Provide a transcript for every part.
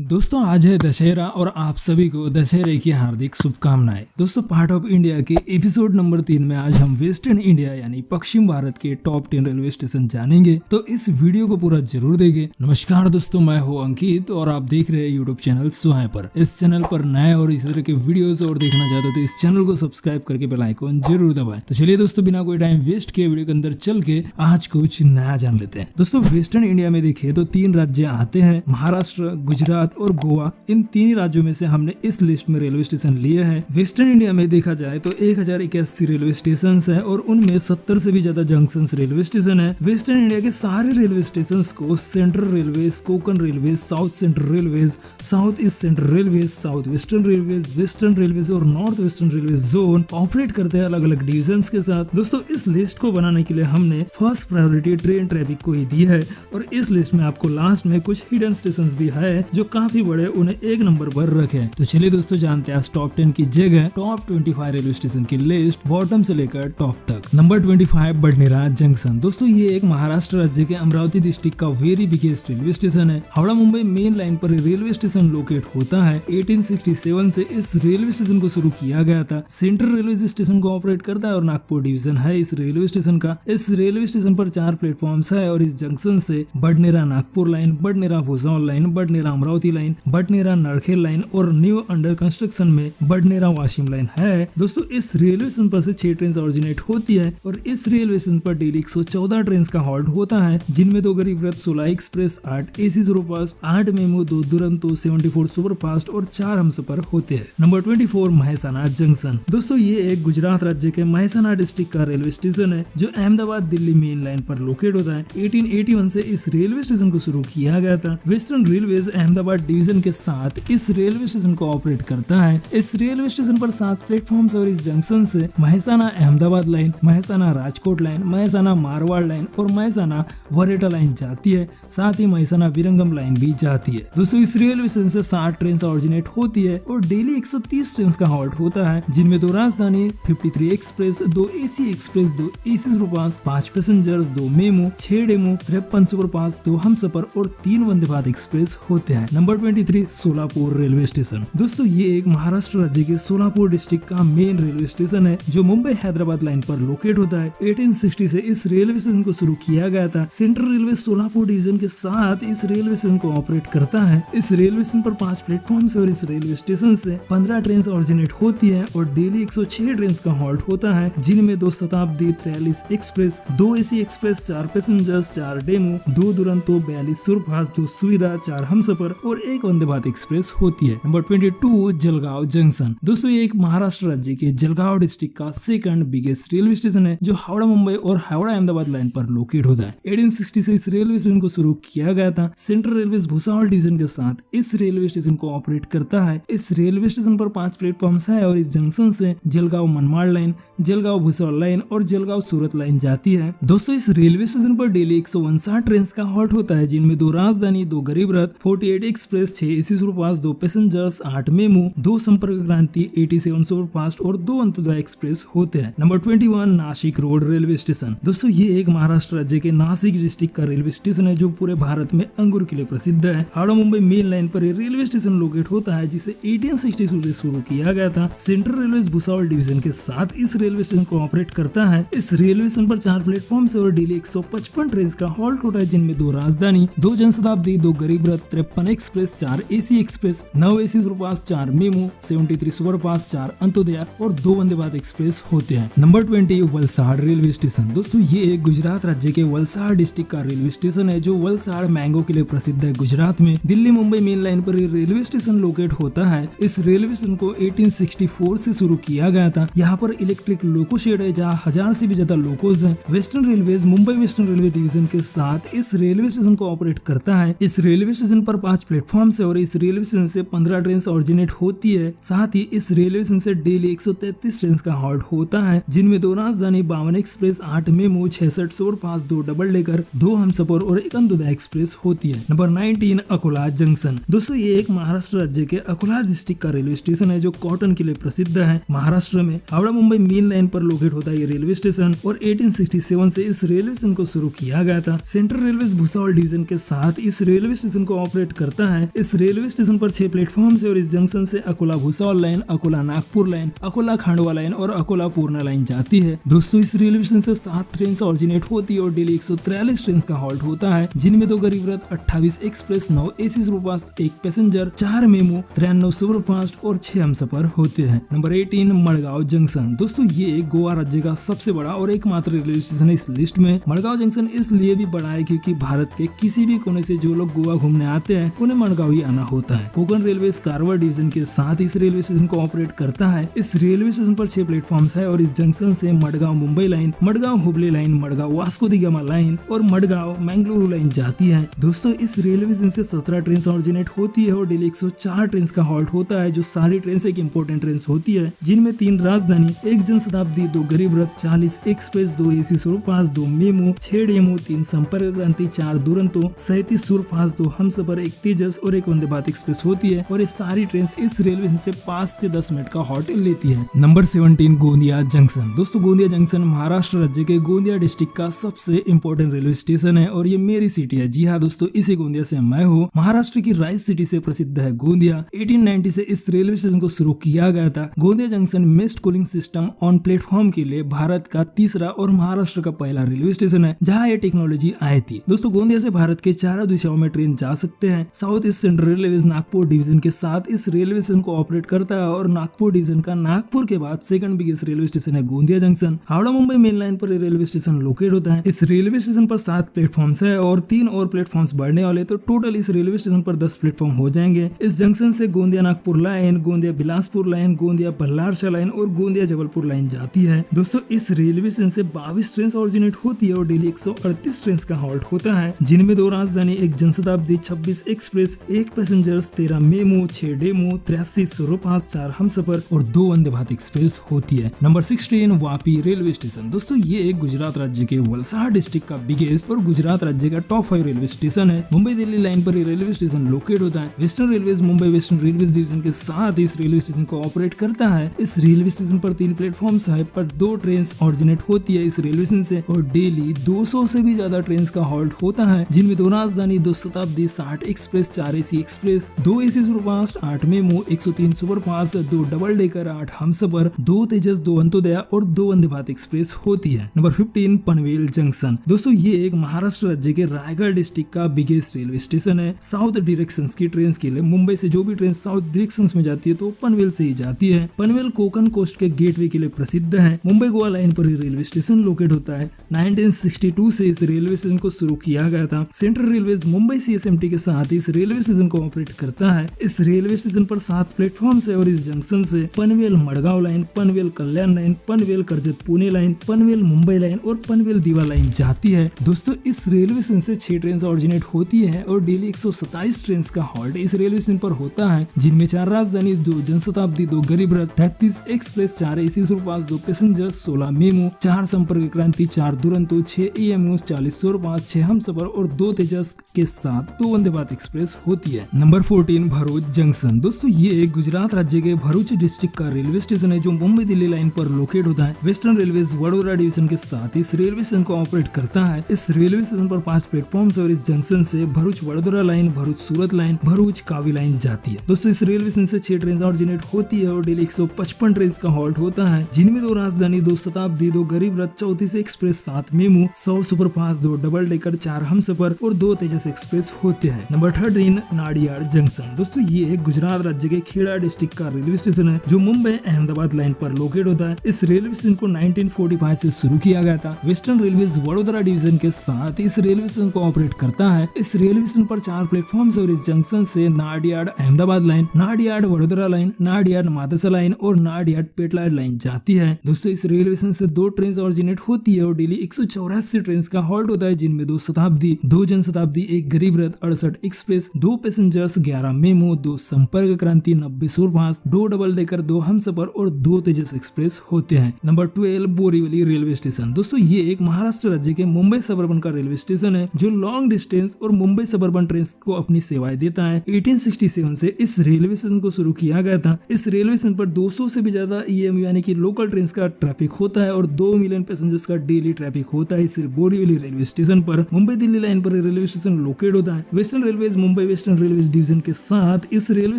दोस्तों आज है दशहरा और आप सभी को दशहरे की हार्दिक शुभकामनाएं। दोस्तों पार्ट ऑफ इंडिया के एपिसोड नंबर 3 में आज हम वेस्टर्न इंडिया यानी पश्चिम भारत के टॉप 10 रेलवे स्टेशन जानेंगे, तो इस वीडियो को पूरा जरूर देखें। नमस्कार दोस्तों, मैं हूं अंकित और आप देख रहे हैं यूट्यूब चैनल स्वाय पर। इस चैनल पर नए और इस तरह के वीडियोस और देखना चाहते हो तो इस चैनल को सब्सक्राइब करके बेल आइकन जरूर दबाएं। तो चलिए दोस्तों बिना कोई टाइम वेस्ट किए वीडियो के अंदर चल के आज कुछ नया जान लेते हैं। दोस्तों वेस्टर्न इंडिया में देखिए तो 3 राज्य आते हैं, महाराष्ट्र, गुजरात और गोवा। इन 3 राज्यों में से हमने इस लिस्ट में रेलवे स्टेशन लिए हैं। वेस्टर्न इंडिया में देखा जाए तो 1081 रेलवे स्टेशन है और उनमें 70 से भी ज्यादा जंक्शन रेलवे स्टेशन है। वेस्टर्न इंडिया के सारे रेलवे स्टेशन को central railway, Konkan railway, south central railway, south east central railway, south western railway, western railway और north western railway zone operate करते हैं अलग अलग डिविजन के साथ। दोस्तों इस लिस्ट को बनाने के लिए हमने फर्स्ट प्रायोरिटी ट्रेन ट्रैफिक को ही दी है और इस लिस्ट में आपको लास्ट में कुछ हिडन स्टेशन भी है जो काफी बड़े, उन्हें 1 नंबर पर रखे। तो चलिए दोस्तों जानते हैं टॉप 10 की जगह टॉप 25 रेलवे स्टेशन की लिस्ट बॉटम से लेकर टॉप तक। Number 25 Badnera junction. दोस्तों ये एक महाराष्ट्र राज्य के अमरावती डिस्ट्रिक्ट का वेरी बिगेस्ट रेलवे स्टेशन है। हावड़ा मुंबई मेन लाइन पर रेलवे स्टेशन लोकेट होता है। 1867 से इस रेलवे स्टेशन को शुरू किया गया था। सेंट्रल रेलवे स्टेशन को ऑपरेट करता है और नागपुर डिवीजन है इस रेलवे स्टेशन का। इस रेलवे स्टेशन पर 4 प्लेटफॉर्म है और इस जंक्शन से Badnera Nagpur line, Badnera Bhusawal line, Badnera Amravati line, Badnera Narkhed line और न्यू अंडर कंस्ट्रक्शन में बडनेरा वाशिम लाइन है। दोस्तों इस रेलवे स्टेशन पर से 6 ट्रेन ऑरिजिनेट होती है और इस रेलवे स्टेशन पर डेली 114 ट्रेन का हॉल्ट होता है, जिनमें 2 गरीब रथ, 16 express, 8 AC superfast, 8 memo, 2 Duronto, 74 superfast और 4 हमसफर होते हैं। Number 24 Mehsana junction. दोस्तों ये एक गुजरात राज्य के महसाना डिस्ट्रिक्ट का रेलवे स्टेशन है जो अहमदाबाद दिल्ली मेन लाइन पर लोकेट होता है। 1881 से इस रेलवे स्टेशन को शुरू किया गया था। वेस्टर्न रेलवे अहमदाबाद डिवीजन के साथ इस रेलवे स्टेशन को ऑपरेट करता है। इस रेलवे स्टेशन पर 7 प्लेटफॉर्म्स और इस जंक्शन से Mehsana Ahmedabad line, Mehsana Rajkot line, Mehsana Marwar line और महसाना वरेटा लाइन जाती है। साथ ही महसाना विरंगम लाइन भी जाती है। दोस्तों इस रेलवे स्टेशन से 60 ट्रेन ऑरिजिनेट होती है और डेली 130 ट्रेन का हॉल्ट होता है, जिनमें 2 राजधानी, 53 express, 2 AC express, 2 AC superfast, 5 passengers, 2 memo, 6 demo, 53 superfast, 2 Humsafar और 3 वंदे भारत एक्सप्रेस होते हैं। Number 23 Solapur railway station. दोस्तों ये एक महाराष्ट्र राज्य के सोलापुर डिस्ट्रिक्ट का मेन रेलवे स्टेशन है जो मुंबई हैदराबाद लाइन पर लोकेट होता है। 1860 से इस रेलवे स्टेशन को शुरू किया गया था। सेंट्रल रेलवे सोलापुर डिवीजन के साथ इस रेलवे स्टेशन को ऑपरेट करता है। इस रेलवे स्टेशन पर 5 प्लेटफॉर्म और इस रेलवे स्टेशन से 15 ट्रेन ऑरिजिनेट होती है और डेली 106 ट्रेन का हॉल्ट होता है, जिनमें 2 शताब्दी, 43 express, 2 AC express, 4 passengers, 4 demo, 2 Duronto, 42 superfast, 2 सुविधा, 4 हमसफर और 1 वंदे भारत एक्सप्रेस होती है। Number 22 Jalgaon junction. दोस्तों ये एक महाराष्ट्र राज्य के जलगांव डिस्ट्रिक्ट का सेकंड बिगेस्ट रेलवे स्टेशन है जो हावड़ा मुंबई और हावड़ा अहमदाबाद लाइन पर लोकेट होता है। 1860 से इस रेलवे स्टेशन को शुरू किया गया था। सेंट्रल रेलवे भुसावल डिवीजन के साथ इस रेलवे स्टेशन को ऑपरेट करता है। इस रेलवे स्टेशन पर 5 प्लेटफॉर्म है और इस जंक्शन से जलगांव मनमाड़ लाइन, जलगांव भुसावल लाइन और जलगांव सूरत लाइन जाती है। दोस्तों इस रेलवे स्टेशन पर डेली 159 ट्रेन का हॉल्ट होता है, जिनमें 2 राजधानी, 2 गरीब रथ, 48 express, 6 AC superfast, 2 passengers, 8 memo, 2 संपर्क क्रांति, 87 सुपरफास्ट और 2 अंत्योदय एक्सप्रेस होते हैं। Number 21 Nashik road railway station. दोस्तों ये एक महाराष्ट्र राज्य के नासिक डिस्ट्रिक्ट का रेलवे स्टेशन है जो पूरे भारत में अंगूर के लिए प्रसिद्ध है। हावड़ा मुंबई मेन लाइन पर रेलवे स्टेशन लोकेट होता है, जिसे 1862 से शुरू किया गया था। सेंट्रल रेलवे भुसावल डिवीजन के साथ इस रेलवे स्टेशन को ऑपरेट करता है। इस रेलवे स्टेशन पर 4 प्लेटफॉर्म और डेली 155 ट्रेन का हॉल्ट होता है, जिनमें 2 राजधानी, 2 जनशताब्दी, 2 गरीब रथ, 53 express, 4 AC express, 9 AC superfast, 4 memo, 73 superfast, 4 Antyodaya और 2 वंदे भारत एक्सप्रेस होते हैं। Number 20 Valsad railway station. दोस्तों ये एक गुजरात राज्य के वलसाड़ डिस्ट्रिक्ट का रेलवे स्टेशन है जो वलसाड़ मैंगो के लिए प्रसिद्ध है। गुजरात में दिल्ली मुंबई मेन लाइन पर रेलवे स्टेशन लोकेट होता है। इस रेलवे स्टेशन को 1864 से शुरू किया गया था। यहाँ पर इलेक्ट्रिक लोको शेड है जहाँ 1000 से भी ज्यादा लोकोज है। Western railway Mumbai western railway division के साथ इस रेलवे स्टेशन को ऑपरेट करता है। इस रेलवे स्टेशन पर 5 प्लेटफॉर्म है और इस रेलवे स्टेशन से 15 ट्रेन ऑरिजिनेट होती है। साथ ही इस रेलवे स्टेशन से डेली 133 ट्रेन का हॉल्ट होता है, जिनमें 2 राजधानी, 52 express, 8 memo, 66 superfast, 2 double decker, 2 Humsafar और 1 अंत्योदय एक्सप्रेस होती है। Number 19 Akola junction. दोस्तों ये एक महाराष्ट्र राज्य के अकोला डिस्ट्रिक्ट का रेलवे स्टेशन है जो कॉटन के लिए प्रसिद्ध है। महाराष्ट्र में हावड़ा मुंबई मेन लाइन पर लोकेट होता है ये रेलवे स्टेशन और 1867 से इस रेलवे स्टेशन को शुरू किया गया था। सेंट्रल रेलवे भुसावल डिवीजन के साथ इस रेलवे स्टेशन को ऑपरेट करता है। है। इस रेलवे स्टेशन पर 6 प्लेटफॉर्म है और इस जंक्शन से Akola Bhusawal line, Akola Nagpur line, Akola Khandwa line और अकोला पूर्णा लाइन जाती है। दोस्तों इस रेलवे स्टेशन से 7 ट्रेन ऑरिजिनेट होती है और डेली 143 ट्रेन का हॉल्ट होता है, जिनमें 2 गरीब रथ, 28 express, 9 AC superfast, 1 passenger, 4 memo, 93 superfast और 6 हमसफर होते हैं। Number 18 Madgaon junction. दोस्तों ये गोवा राज्य का सबसे बड़ा और एकमात्र रेलवे स्टेशन है इस लिस्ट में। मडगांव जंक्शन इसलिए भी बड़ा है क्योंकि भारत के किसी भी कोने से जो लोग गोवा घूमने आते हैं उन्हें मडगांव ही आना होता है। कोंकण रेलवे कारवार डिवीजन के साथ इस रेलवे स्टेशन को ऑपरेट करता है। इस रेलवे स्टेशन पर 6 प्लेटफॉर्म है और इस जंक्शन से Madgaon Mumbai line, Madgaon Hubli line, Madgaon Vasco da Gama line और मडगांव मैंगलुरु लाइन जाती है। दोस्तों इस रेलवे स्टेशन से 17 ट्रेन ऑरिजिनेट होती है और डेली 104 ट्रेन का हॉल्ट होता है, जो सारी ट्रेन एक इंपोर्टेंट ट्रेन होती है, जिनमें 3 राजधानी, 1 जनशताब्दी, 2 गरीब रथ, 40 express, 2 AC superfast, 2 memo, 6 demo, 3 संपर्क क्रांति, 4 दुरंतो, 37 सुपरफास्ट, 2 हमसफर, 1 तेजस और 1 वंदे भारत एक्सप्रेस होती है और ये सारी ट्रेन इस रेलवे स्टेशन से 5 से 10 मिनट का हॉल्ट लेती है। Number 17 Gondia junction. दोस्तों गोंदिया जंक्शन महाराष्ट्र राज्य के गोंदिया डिस्ट्रिक्ट का सबसे इंपॉर्टेंट रेलवे स्टेशन है और ये मेरी सिटी है। जी हाँ दोस्तों, इसी गोंदिया से मैं हूँ। महाराष्ट्र की राइस सिटी से प्रसिद्ध है गोंदिया। 1890 से इस रेलवे स्टेशन को शुरू किया गया था। Gondia junction missed cooling system on platform के लिए भारत का तीसरा और महाराष्ट्र का पहला रेलवे स्टेशन है जहाँ ये टेक्नोलॉजी आई थी। दोस्तों गोंदिया से भारत के 4 दिशाओं में ट्रेन जा सकते हैं। South east central railway Nagpur division के साथ इस रेलवे स्टेशन को ऑपरेट करता है और नागपुर डिवीजन का नागपुर के बाद सेकंड बिगेस्ट रेलवे स्टेशन है Gondia junction. Howrah Mumbai main line पर रेलवे स्टेशन लोकेट होता है। इस रेलवे स्टेशन पर 7 प्लेटफॉर्म्स है और 3 और प्लेटफॉर्म्स बढ़ने वाले, तो टोटल इस रेलवे स्टेशन पर 10 प्लेटफॉर्म हो जाएंगे। इस जंक्शन से Gondia Nagpur line, Gondia Bilaspur line, Gondia Ballarshah line और गोंदिया जबलपुर लाइन जाती है। दोस्तों इस रेलवे स्टेशन से 22 ट्रेन ऑरिजिनेट होती है और डेली 138 ट्रेन का हॉल्ट होता है, जिनमें 2 राजधानी, 1 Janshatabdi, 26 express, 1 passengers, 13 memo, 6 demo, 83 superfast, 4 Humsafar और 2 वंदे भारत एक्सप्रेस होती है। Number 16 Vapi railway station. दोस्तों ये एक गुजरात राज्य के वलसाड डिस्ट्रिक्ट का बिगेस्ट और गुजरात राज्य का टॉप 5 रेलवे स्टेशन है। मुंबई दिल्ली लाइन पर रेलवे स्टेशन लोकेट होता है। Western railway Mumbai western railway division के साथ इस रेलवे स्टेशन को ऑपरेट करता है। इस रेलवे स्टेशन पर 3 प्लेटफॉर्म है पर 2 ट्रेन ऑरिजिनेट होती है इस रेलवे स्टेशन से और डेली 200 से भी ज्यादा ट्रेन का हॉल्ट होता है, जिनमें 2 राजधानी, 2 शताब्दी, 60 express, 4 AC express, 2 AC superfast, 8 memo, 103 superfast, 2 double decker, 8 Humsafar, 2 तेजस, 2 अंत्योदया और 2 वंदे भारत एक्सप्रेस होती है। Number 15 Panvel junction. दोस्तों ये एक महाराष्ट्र राज्य के रायगढ़ डिस्ट्रिक्ट का बिगेस्ट रेलवे स्टेशन है। साउथ डायरेक्शंस की ट्रेन के लिए मुंबई से जो भी ट्रेन साउथ डायरेक्शंस में जाती है तो पनवेल से ही जाती है। पनवेल कोंकण कोस्ट के गेटवे के लिए प्रसिद्ध है। मुंबई गोवा लाइन पर रेलवे स्टेशन लोकेट होता है। 1962 से इस रेलवे स्टेशन को शुरू किया गया था। सेंट्रल रेलवे मुंबई CSMT के साथ इस रेलवे स्टेशन को ऑपरेट करता है। इस रेलवे स्टेशन पर 7 प्लेटफॉर्म है और इस जंक्शन से Panvel Madgaon line, Panvel Kalyan line, Panvel Karjat Pune line, Panvel Mumbai line और पनवेल दीवा लाइन जाती है। दोस्तों इस रेलवे स्टेशन से 6 ट्रेन ऑरिजिनेट होती है और डेली 127 ट्रेन का हॉल्ट इस रेलवे स्टेशन पर होता है, जिनमें 4 राजधानी, 2 जनशताब्दी, 2 गरीब रथ, 33 express, 4 AC superfast, 2 passenger, 16 memo, 4 संपर्क क्रांति, 4 दुरंतो, 6 EMU, 40 सुपरफास्ट, 6 हमसफर और 2 तेजस के साथ 2 वंदे भारत एक्सप्रेस होती है। Number 14 Bharuch junction. दोस्तों ये गुजरात राज्य के भरूच डिस्ट्रिक्ट का रेलवे स्टेशन है जो मुंबई दिल्ली लाइन पर लोकेट होता है। वेस्टर्न रेलवे वडोदरा डिवीजन के साथ इस रेलवे स्टेशन को ऑपरेट करता है। इस रेलवे स्टेशन पर 5 प्लेटफॉर्म और इस जंक्शन से भरूच वडोदरा लाइन, भरूच सूरत लाइन, भरूच कावी लाइन जाती है। दोस्तों इस रेलवे स्टेशन से 6 ट्रेन ऑरिजिनेट होती है और डेली 155 ट्रेन का हॉल्ट होता है, जिनमें 2 राजधानी, 2 शताब्दी, 2 गरीब रथ, 34 express, 7 memo, 100 superfast, 2 double decker, 4 Humsafar और 2 तेजस एक्सप्रेस होते हैं। Number 13 Nadiad junction. दोस्तों ये गुजरात राज्य के खेड़ा डिस्ट्रिक्ट का रेलवे स्टेशन है जो मुंबई अहमदाबाद लाइन पर लोकेट होता है। इस रेलवे स्टेशन को 1945 से शुरू किया गया था। वेस्टर्न रेलवे वडोदरा डिवीजन के साथ इस रेलवे स्टेशन को ऑपरेट करता है। इस रेलवे स्टेशन पर 4 प्लेटफॉर्म और इस जंक्शन से Nadiad Ahmedabad line, Nadiad Vadodara line, Nadiad Modasa line और नाडियाड पेटलाड लाइन जाती है। दोस्तों इस रेलवे स्टेशन से 2 ट्रेन ऑरिजिनेट होती है और डेली 184 ट्रेन का हॉल्ट होता है, जिनमें 2 शताब्दी, 2 जनशताब्दी, 1 गरीब रथ, 68 एक्सप्रेस, 2 पैसेंजर्स, 11 मेमो, 2 संपर्क क्रांति, 90 सुपरफास्ट, 2 डबल डेकर, 2 हमसफर और 2 तेजस एक्सप्रेस होते हैं। Number 12 Borivali railway station. दोस्तों ये एक महाराष्ट्र राज्य के मुंबई सबअर्बन का रेलवे स्टेशन है जो लॉन्ग डिस्टेंस और मुंबई सबअर्बन ट्रेन को अपनी सेवाएं देता है। 1867 से इस रेलवे स्टेशन को शुरू किया गया था। इस रेलवे स्टेशन पर 200 से भी ज्यादा EMU यानी कि लोकल ट्रेन का ट्रैफिक होता है और 2 मिलियन पैसेंजर्स का डेली ट्रैफिक होता है। इस बोरीवली रेलवे स्टेशन पर मुंबई दिल्ली लाइन पर रेलवे स्टेशन लोकेट होता है। Western railway Mumbai western railway division के साथ इस रेलवे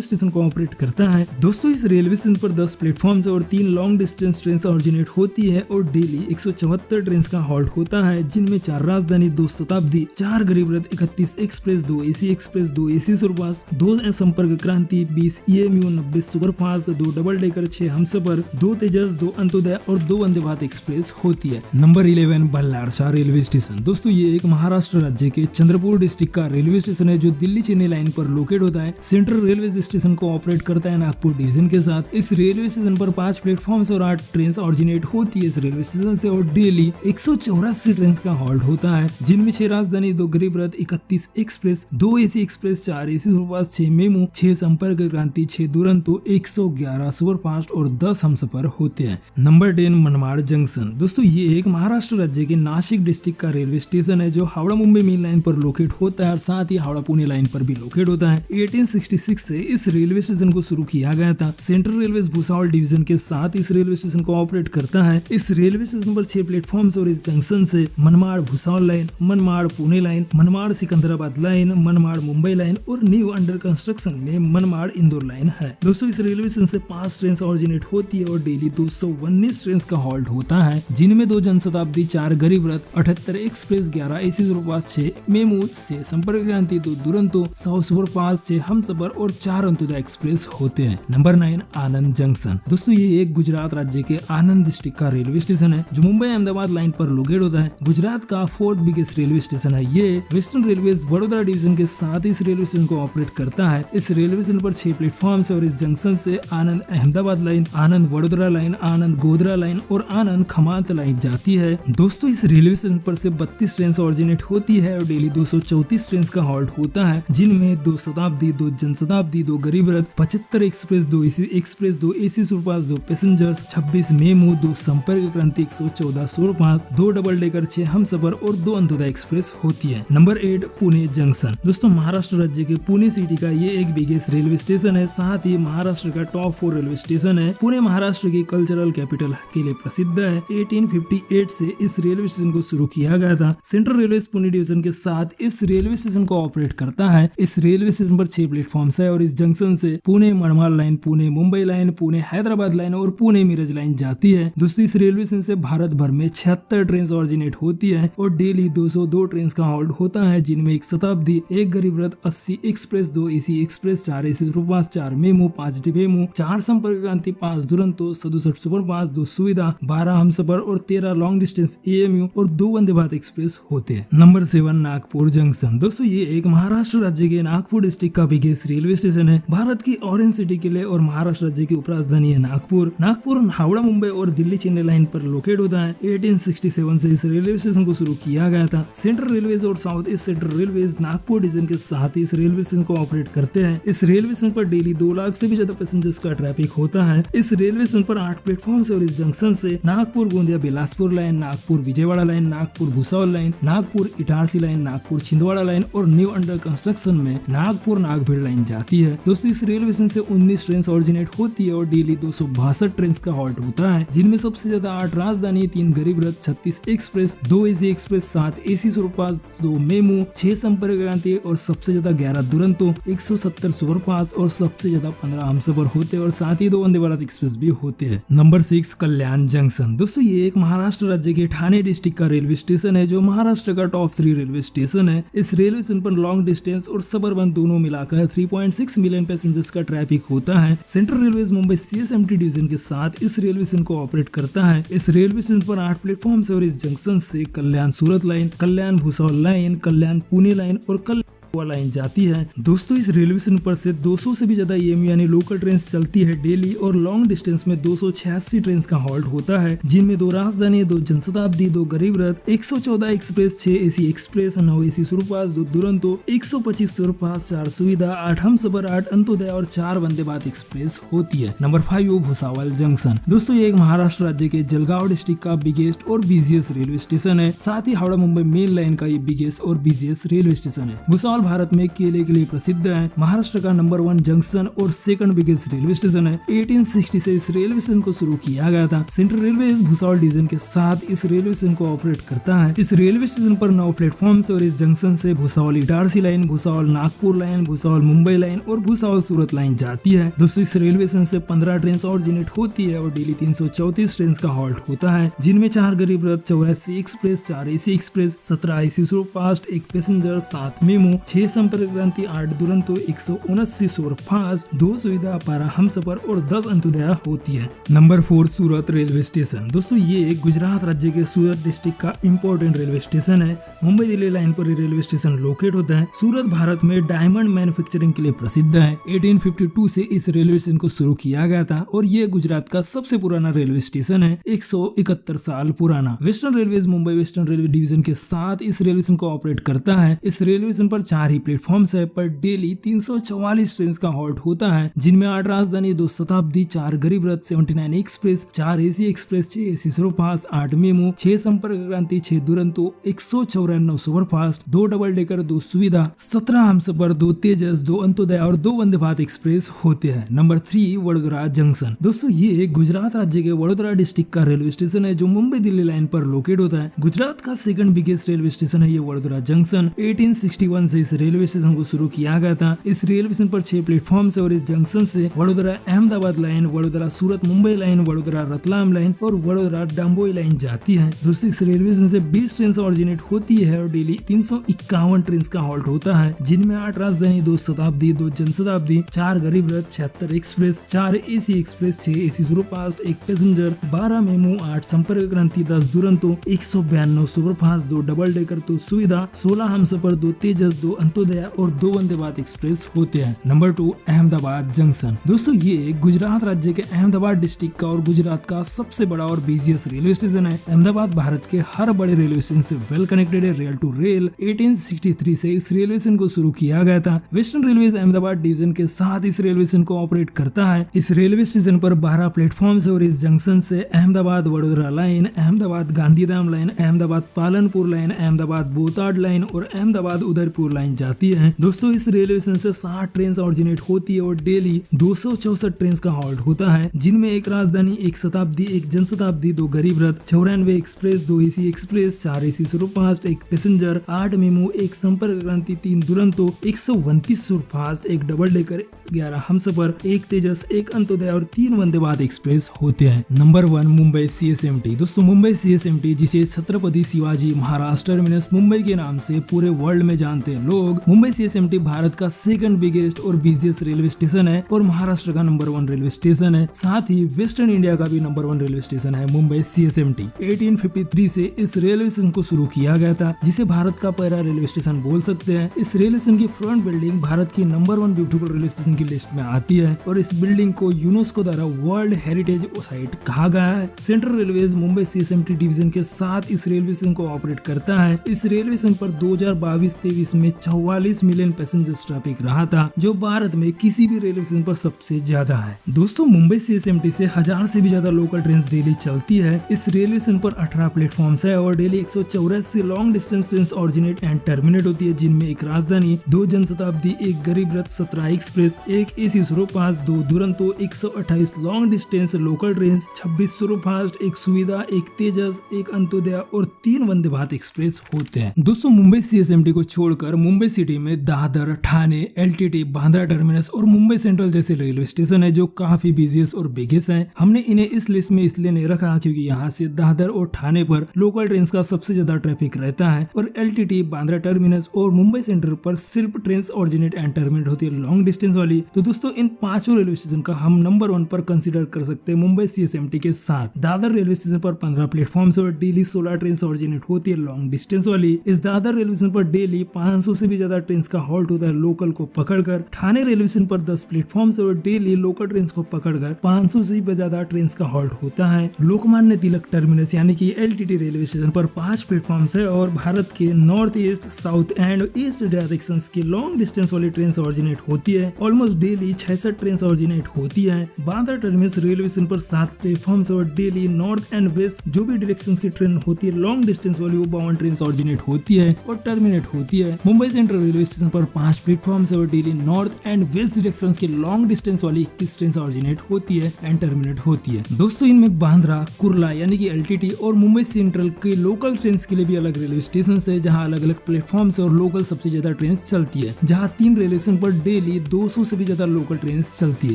स्टेशन को ऑपरेट करता है। दोस्तों इस रेलवे स्टेशन पर 10 प्लेटफॉर्म और 3 लॉन्ग डिस्टेंस ट्रेन ऑरिजिनेट होती है और डेली 174 ट्रेन का हॉल्ट होता है, जिनमें 4 राजधानी, 2 शताब्दी, 4 गरीब रथ, 31 express, 2 AC express, 2 AC superfast, 2 संपर्क क्रांति, 20 EMU, 90 superfast, 2 double decker, 6 Humsafar, 2 तेजस, 2 अंत्योदय और 2 वंदे भारत एक्सप्रेस होती है। Number 11 Ballarshah railway station. दोस्तों ये एक महाराष्ट्र राज्य के चंद्रपुर डिस्ट्रिक्ट का रेलवे स्टेशन है जो दिल्ली चेन्नई लाइन पर लोकेट होता है। सेंट्रल रेलवे स्टेशन को ऑपरेट करता है नागपुर डिवीजन के साथ। इस रेलवे स्टेशन पर 5 प्लेटफॉर्म और 8 ट्रेन ऑरिजिनेट होती है इस रेलवे स्टेशन से और डेली 184 ट्रेन का हॉल्ट होता है, जिनमें 6 राजधानी, 2 गरीब रथ, 31 express, 2 AC express, 4 AC superfast, 6 MEMU, 6 संपर्क क्रांति, 6 दुरंतो, 111 सुपरफास्ट और 10 हमसफर होते हैं। Number 10 Manmad junction. दोस्तों ये एक महाराष्ट्र राज्य के नासिक डिस्ट्रिक्ट का रेलवे स्टेशन है जो हावड़ा मुंबई मेन लाइन पर लोकेट होता है और साथ ही हावड़ा पुणे लाइन पर भी लोकेट होता है। 1866 से इस रेलवे स्टेशन को शुरू किया गया था। सेंट्रल रेलवे भुसावल डिवीजन के साथ इस रेलवे स्टेशन को ऑपरेट करता है। इस रेलवे स्टेशन पर 6 प्लेटफॉर्म और इस जंक्शन से Manmad Bhusawal line, Manmad Pune line, Manmad Secunderabad line, Manmad Mumbai line और न्यू अंडर कंस्ट्रक्शन में मनमाड़ इंदौर लाइन है। दोस्तों इस रेलवे स्टेशन से 5 ट्रेन ऑरिजिनेट होती है और डेली 219 ट्रेन का हॉल्ट होता है, जिनमें 2 जनशताब्दी, 4 गरीब रथ, 78 एक्सप्रेस, 11 एसी सुपरफास्ट, 6 मेमू, 6 संपर्क क्रांति, 2 दुरंतो, 100 सुपरफास्ट, 6 हमसफर और 4 अंत्योदय एक्सप्रेस होते हैं। नंबर 9 आनंद जंक्शन। दोस्तों ये एक गुजरात राज्य के आनंद डिस्ट्रिक्ट का रेलवे स्टेशन है जो मुंबई अहमदाबाद लाइन पर लोकेट होता है। गुजरात का 4th बिगेस्ट रेलवे स्टेशन है। ये वेस्टर्न रेलवे वडोदरा डिवीजन के साथ इस रेलवे स्टेशन को ऑपरेट करता है। इस रेलवे स्टेशन पर 6 प्लेटफॉर्म और इस जंक्शन से आनंद अहमदाबाद लाइन, आनंद वडोदरा लाइन, आनंद गोधरा लाइन और आनंद खमात लाइन जाती है। दोस्तों इस रेलवे स्टेशन पर से 32 ट्रेन ऑरिजिनेट होती है और डेली 234 ट्रेन का हॉल्ट होता है, जिनमें 2 शताब्दी, 2 जनशताब्दी, 2 गरीब रथ, 75 express, 2 AC express, 2 AC superfast, 2 passengers, 26 MEMU, 2 संपर्क क्रांति, 114 सुपरफास्ट, 2 डबल डेकर, 6 हमसफर और 2 अंत्योदय एक्सप्रेस होती है। Number 8 Pune junction. दोस्तों महाराष्ट्र राज्य के पुणे सिटी का ये एक बिगेस्ट रेलवे स्टेशन है, साथ ही महाराष्ट्र का टॉप 4 रेलवे स्टेशन है। पुणे महाराष्ट्र की कल्चरल कैपिटल के लिए प्रसिद्ध है। 1858 से इस रेलवे स्टेशन को शुरू किया गया था। सेंट्रल रेलवे पुणे डिवीजन के साथ इस रेलवे स्टेशन को ऑपरेट करता है। इस रेलवे स्टेशन पर 6 प्लेटफॉर्म है और इस जंक्शन से Pune Manmad line, Pune Mumbai line, Pune Hyderabad line और पुणे मिरज लाइन जाती है। दोस्तों इस रेलवे स्टेशन से भारत भर में 76 ट्रेन ऑरिजिनेट होती है और डेली 202 ट्रेन का हॉल्ट होता है, जिनमें 1 शताब्दी, 1 गरीब रथ, 80 express, 2 AC express, 4 AC superfast, 4 MEMU, 5 डिमेमू, 4 संपर्क क्रांति, 5 दुरंतो, 67 सुपरफास्ट, 2 सुविधा, 12 हमसफर और 13 लॉन्ग डिस्टेंस EMU और 2 वंदे भारत एक्सप्रेस होते हैं। Number 7 Nagpur junction. दोस्तों ये एक महाराष्ट्र राज्य के नागपुर डिस्ट्रिक्ट का बिगेस्ट रेलवे स्टेशन है। भारत की ऑरेंज सिटी के लिए और महाराष्ट्र राज्य की उपराजधानी है नागपुर। नागपुर हावड़ा मुंबई और दिल्ली चेन्नई लाइन पर लोकेट होता है। 1867 से इस रेलवे स्टेशन को शुरू किया गया था। सेंट्रल रेलवे और south east central railway Nagpur division के साथ इस रेलवे स्टेशन को ऑपरेट करते हैं। इस रेलवे स्टेशन पर डेली 2 लाख से भी ज्यादा पैसेंजर्स का ट्रैफिक होता है। इस रेलवे स्टेशन पर 8 प्लेटफॉर्म और इस जंक्शन से Nagpur Gondia Bilaspur line, Nagpur Vijayawada line, Nagpur Bhusawal line, Nagpur Itarsi line, Nagpur Chhindwara line और न्यू अंडर कंस्ट्रक्शन में नागपुर नागभीड़ लाइन जाती है। दोस्तों इस रेलवे स्टेशन से 19 ट्रेन ऑरिजिनेट होती है और डेली 262 ट्रेन का हॉल्ट होता है, जिनमें सबसे ज्यादा 8 राजधानी, 3 गरीब रथ, 36 express, 2 AC express, 7 AC superfast, 2 MEMU, 6 संपर्क क्रांति और सबसे ज्यादा 11 दुरंतो, 170 सुपरफास्ट और सबसे ज्यादा 15 हमसफर होते हैं और साथ ही 2 वंदे भारत एक्सप्रेस भी होते हैं। नंबर 6 कल्याण जंक्शन। दोस्तों ये एक महाराष्ट्र राज्य के ठाणे डिस्ट्रिक्ट का रेलवे स्टेशन है जो महाराष्ट्र का टॉप 3 रेलवे स्टेशन है। इस रेलवे स्टेशन पर लॉन्ग डिस्टेंस और सबअर्बन दोनों मिलाकर 3.6 मिलियन पैसेंजर्स का ट्रैफिक होता है। Central railway Mumbai CSMT division के साथ इस रेलवे स्टेशन को ऑपरेट करता है। इस रेलवे स्टेशन पर 8 प्लेटफॉर्म और इस जंक्शन से कल्याण सूरत लाइन, कल्याण भुसावल लाइन, कल्याण पुणे लाइन और लाइन जाती है। दोस्तों इस रेलवे स्टेशन पर से 200 से भी ज्यादा EMU यानी लोकल ट्रेन चलती है डेली और लॉन्ग डिस्टेंस में 286 ट्रेन का हॉल्ट होता है, जिनमें 2 राजधानी, 2 जनशताब्दी, 2 गरीब रथ, 114 express, 6 AC express, 9 AC superfast, 2 Duronto, 125 superfast, 4 सुविधा, 8 हमसफर, 8 अंत्योदय और 4 वंदे भारत एक्सप्रेस होती है। Number 5 Bhusawal junction. दोस्तों ये एक महाराष्ट्र राज्य के जलगांव डिस्ट्रिक्ट का बिगेस्ट और बिजिएस्ट रेलवे स्टेशन है। साथ ही हावड़ा मुंबई मेन लाइन का ये बिगेस्ट और बिजिएस्ट रेलवे स्टेशन है। भुसावल भुसावल भारत में केले के लिए प्रसिद्ध है। महाराष्ट्र का नंबर 1 जंक्शन और सेकंड बिगेस्ट रेलवे स्टेशन है। 1860 से इस रेलवे स्टेशन को शुरू किया गया था। सेंट्रल रेलवे इस भुसावल डिवीजन के साथ इस रेलवे स्टेशन को ऑपरेट करता है। इस रेलवे स्टेशन पर 9 प्लेटफॉर्म और इस जंक्शन से Bhusawal Itarsi line, Bhusawal Nagpur line, Bhusawal Mumbai line और भुसावल सूरत लाइन जाती है। दोस्तों इस रेलवे स्टेशन से 15 ट्रेन ऑरिजिनेट होती है और डेली 334 ट्रेन का हॉल्ट होता है, जिनमें 4 गरीब रथ, 84 express, 4 AC express, 17 AC superfast, 1 passenger, 7 memo, 6 संपर्क क्रांति, 8 दुरंतो, 179 सुपरफास्ट, 2 सुविधा, 12 हमसफर और 10 अंत्योदय होती है। नंबर 4 सूरत रेलवे स्टेशन। दोस्तों ये गुजरात राज्य के सूरत डिस्ट्रिक्ट का इम्पोर्टेंट रेलवे स्टेशन है। मुंबई दिल्ली लाइन पर रेलवे स्टेशन लोकेट होता है। सूरत भारत में डायमंड मैन्युफैक्चरिंग के लिए प्रसिद्ध है। 1852 से इस रेलवे स्टेशन को शुरू किया गया था और ये गुजरात का सबसे पुराना रेलवे स्टेशन है, 171 साल पुराना। Western railway Mumbai western railway division के साथ इस रेलवे स्टेशन को ऑपरेट करता है। इस रेलवे स्टेशन पर 4 ही प्लेटफॉर्म है, पर डेली 344 ट्रेन का हॉल्ट होता है, जिनमें 8 राजधानी, 2 शताब्दी, 4 गरीब रथ, 79 express, 4 AC express, 6 AC superfast, 8 memo, 6 संपर्क क्रांति, 6 दुरंतो, 194 सुपरफास्ट, 2 डबल डेकर, 2 सुविधा, 17 हमसफर, 2 तेजस, 2 अंत्योदय और 2 वंदे भारत एक्सप्रेस होते हैं। Number 3 Vadodara junction. दोस्तों ये गुजरात राज्य के वडोदरा डिस्ट्रिक्ट का रेलवे स्टेशन है जो मुंबई दिल्ली लाइन पर लोकेट होता है। गुजरात का सेकंड बिगेस्ट रेलवे स्टेशन है ये वडोदरा जंक्शन। 1861 से इस रेलवे स्टेशन को शुरू किया गया था। इस रेलवे स्टेशन पर 6 प्लेटफॉर्म है और इस जंक्शन से Vadodara Ahmedabad line, Vadodara Surat Mumbai line, Vadodara Ratlam line और वडोदरा डम्बोई लाइन जाती है। दोस्तों इस रेलवे स्टेशन से 20 ट्रेन ऑरिजिनेट होती है और डेली 351 ट्रेन का हॉल्ट होता है, जिनमें 8 राजधानी, 2 शताब्दी, 2 जनशताब्दी, 4 गरीब रथ, 76 express, 4 AC express, 6 AC superfast, 1 passenger, 12 memo, 8 संपर्क क्रांति, 10 दुरंतो, 192 सुपरफास्ट, 2 डबल डेकर, 2 सुविधा, 16 हमसफर, 2 तेजस, 2 अंत्योदय और 2 वंदे भारत एक्सप्रेस होते हैं। Number 2 Ahmedabad junction. दोस्तों ये गुजरात राज्य के अहमदाबाद डिस्ट्रिक्ट का और गुजरात का सबसे बड़ा और बिजिएस्ट रेलवे स्टेशन है। अहमदाबाद भारत के हर बड़े रेलवे स्टेशन से वेल कनेक्टेड है, रेल टू रेल। 1863 से इस रेलवे स्टेशन को शुरू किया गया था। वेस्टर्न रेलवे अहमदाबाद डिवीजन के साथ इस रेलवे स्टेशन को ऑपरेट करता है। इस रेलवे स्टेशन पर 12 प्लेटफॉर्म और इस जंक्शन से Ahmedabad Vadodara line, Ahmedabad Gandhidham line, Ahmedabad Palanpur line, Ahmedabad Botad line और अहमदाबाद उदयपुर लाइन जाती है। दोस्तों इस रेलवे स्टेशन से 60 ट्रेन ऑरिजिनेट होती है और डेली 264 ट्रेन का हॉल्ट होता है, जिनमें 1 राजधानी, 1 शताब्दी, 1 जनशताब्दी, 2 गरीब रथ, 94 express, 2 AC express, 4 AC superfast, 1 passenger, 8 memo, 1 संपर्क क्रांति, 3 Duronto, 129 superfast, 1 double decker, 11 Humsafar, 1 तेजस, 1 अंत्योदय और 3 वंदे भारत एक्सप्रेस होते हैं। Number 1 Mumbai CSMT. दोस्तों मुंबई सीएसएमटी, जिसे छत्रपति शिवाजी महाराज टर्मिनस मुंबई के नाम से पूरे वर्ल्ड में जानते हैं लोग, मुंबई सीएसएमटी भारत का सेकंड बिगेस्ट और बिजिएस्ट रेलवे स्टेशन है और महाराष्ट्र का नंबर 1 रेलवे स्टेशन है। साथ ही वेस्टर्न इंडिया का भी नंबर 1 रेलवे स्टेशन है मुंबई सीएसएमटी। 1853 से इस रेलवे स्टेशन को शुरू किया गया था, जिसे भारत का पहला रेलवे स्टेशन बोल सकते हैं। इस रेलवे स्टेशन की फ्रंट बिल्डिंग भारत की नंबर 1 ब्यूटीफुल रेलवे स्टेशन की लिस्ट में आती है और इस बिल्डिंग को यूनेस्को द्वारा वर्ल्ड हेरिटेज साइट कहा गया है। Central railway Mumbai CSMT division के साथ इस रेलवे स्टेशन को ऑपरेट करता है। इस रेलवे स्टेशन पर 2022-23 में 44 मिलियन पैसेंजर्स ट्रैफिक रहा था, जो भारत में किसी भी रेलवे स्टेशन पर सबसे ज्यादा है। दोस्तों मुंबई सीएसएमटी से 1000 से भी ज्यादा लोकल ट्रेन डेली चलती है। इस रेलवे स्टेशन पर 18 प्लेटफॉर्म है और daily 184 long distance train originate and terminate होती है, जिनमें 1 राजधानी, 2 जनशताब्दी, 1 गरीब रथ, 17 express, 1 AC superfast, 2 Duronto, 128 long distance local train, 26 superfast, 1 सुविधा, 1 तेजस, 1 अंत्योदय और 3 वंदे भारत एक्सप्रेस होते हैं। दोस्तों मुंबई सीएसएमटी को छोड़कर मुंबई सिटी में दादर, ठाणे, एलटीटी, बांद्रा टर्मिनस और मुंबई सेंट्रल जैसे रेलवे स्टेशन है जो काफी बिजिएस्ट और बिगेस्ट है। हमने इन्हें इस लिस्ट में इसलिए नहीं रखा क्योंकि यहाँ से दादर और ठाणे पर लोकल ट्रेन का सबसे ज्यादा ट्रैफिक रहता है और एलटीटी, बांद्रा टर्मिनस और मुंबई सेंट्रल पर सिर्फ ट्रेन ऑरिजिनेट एंड टर्मिनेट होती है लॉन्ग डिस्टेंस वाली। तो दोस्तों इन 5 रेलवे स्टेशन का हम नंबर 1 पर कंसीडर कर सकते हैं मुंबई सीएसएमटी के साथ। दादर रेलवे स्टेशन पर 15 प्लेटफॉर्म और डेली 16 ट्रेन ऑरिजिनेट होती है लॉन्ग डिस्टेंस वाली। इस दादर रेलवे स्टेशन पर डेली 500 से भी ज्यादा ट्रेन का हॉल्ट होता है लोकल को पकड़कर। ठाणे रेलवे स्टेशन पर 10 प्लेटफॉर्म और डेली लोकल ट्रेन को पकड़कर 500 से भी ज्यादा ट्रेन का हॉल्ट होता है। लोकमान्य तिलक टर्मिनस यानी कि एलटीटी रेलवे स्टेशन पर 5 प्लेटफॉर्म है और भारत के north east, south and east direction की लॉन्ग डिस्टेंस वाली ट्रेन ऑरिजिनेट होती है। ऑलमोस्ट डेली 66 ट्रेन ऑरिजिनेट होती है। बांद्रा टर्मिनस रेलवे स्टेशन पर 7 प्लेटफॉर्म और डेली नॉर्थ एंड वेस्ट जो भी डायरेक्शन की ट्रेन होती है लॉन्ग डिस्टेंस वाली वो 52 ट्रेन ऑरिजिनेट होती है और टर्मिनेट होती है। Mumbai Mumbai central railway station पर 5 प्लेटफॉर्म से और daily north and west direction के लॉन्ग डिस्टेंस वाली 21 ट्रेन ऑरिजिनेट होती है एंड टर्मिनेट होती है। दोस्तों इनमें बांद्रा, कुर्ला यानी कि एलटीटी और मुंबई सेंट्रल के लोकल ट्रेन के लिए भी अलग रेलवे स्टेशन है, जहाँ अलग अलग प्लेटफॉर्म से और लोकल सबसे ज्यादा ट्रेन चलती है, जहाँ 3 रेलवे स्टेशन पर डेली 200 से भी ज्यादा लोकल ट्रेन चलती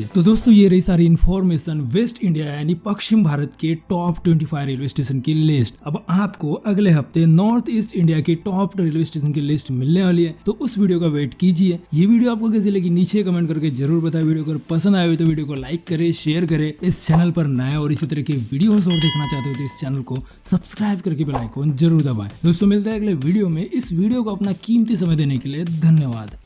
है। तो दोस्तों ये रही सारी इन्फॉर्मेशन वेस्ट इंडिया यानी पश्चिम भारत के टॉप 25 रेलवे स्टेशन की लिस्ट। अब आपको अगले हफ्ते नॉर्थ ईस्ट इंडिया के टॉप रेलवे स्टेशन की लिस्ट मिलने वाली है, तो उस वीडियो का वेट कीजिए। ये वीडियो आपको कैसी लगी नीचे कमेंट करके जरूर बताएं। वीडियो अगर पसंद आए तो वीडियो को लाइक करे, शेयर करे। इस चैनल पर नए और इसी तरह के वीडियोस और देखना चाहते हो तो इस चैनल को सब्सक्राइब करके बेल आइकन जरूर दबाएं। दोस्तों मिलते हैं अगले वीडियो में। इस वीडियो को अपना कीमती समय देने के लिए धन्यवाद।